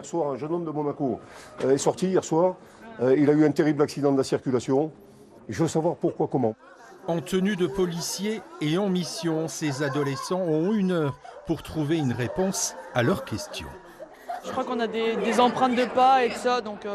Hier soir, un jeune homme de Monaco est sorti hier soir. Il a eu un terrible accident de la circulation. Je veux savoir pourquoi, comment. En tenue de policier et en mission, ces adolescents ont 1 heure pour trouver une réponse à leurs questions. Je crois qu'on a des empreintes de pas et tout ça, donc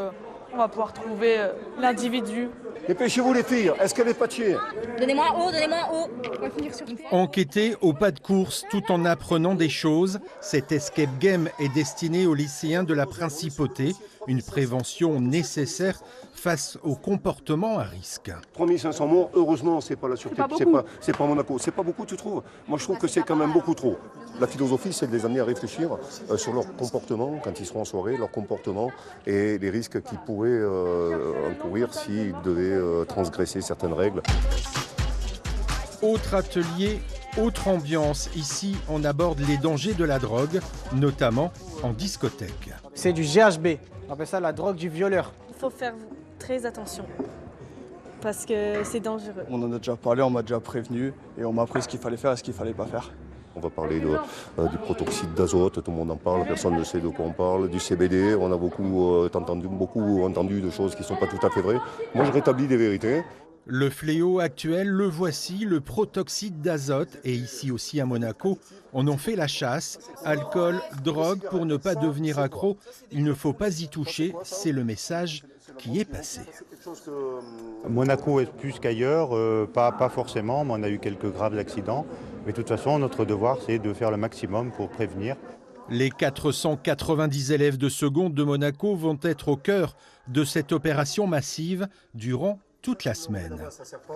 on va pouvoir trouver l'individu. Dépêchez-vous les filles, est-ce qu'elle est patchée? Donnez-moi un haut, donnez-moi un haut. On va finir sur une fois. Enquêter au pas de course tout en apprenant des choses, cet escape game est destiné aux lycéens de la Principauté, une prévention nécessaire face aux comportements à risque. 3500 morts, heureusement, c'est pas la sûreté, c'est pas Monaco. C'est pas beaucoup, tu trouves? Moi, je trouve que c'est quand même beaucoup trop. La philosophie, c'est de les amener à réfléchir sur leur comportement, quand ils seront en soirée, leur comportement et les risques qu'ils pourraient encourir s'ils devaient transgresser certaines règles. Autre atelier, autre ambiance. Ici, on aborde les dangers de la drogue, notamment en discothèque. C'est du GHB, on appelle ça la drogue du violeur. Il faut faire très attention parce que c'est dangereux. On en a déjà parlé, on m'a déjà prévenu et on m'a appris ce qu'il fallait faire et ce qu'il fallait pas faire. On va parler du protoxyde d'azote, tout le monde en parle, personne ne sait de quoi on parle. Du CBD, on a beaucoup entendu de choses qui ne sont pas tout à fait vraies. Moi, je rétablis des vérités. Le fléau actuel, le voici, le protoxyde d'azote. Et ici aussi à Monaco, on en fait la chasse. Alcool, drogue, pour ne pas devenir accro, il ne faut pas y toucher. C'est le message qui est passé. Monaco est plus qu'ailleurs, pas forcément, mais on a eu quelques graves accidents. Mais de toute façon, notre devoir, c'est de faire le maximum pour prévenir. Les 490 élèves de seconde de Monaco vont être au cœur de cette opération massive durant toute la semaine.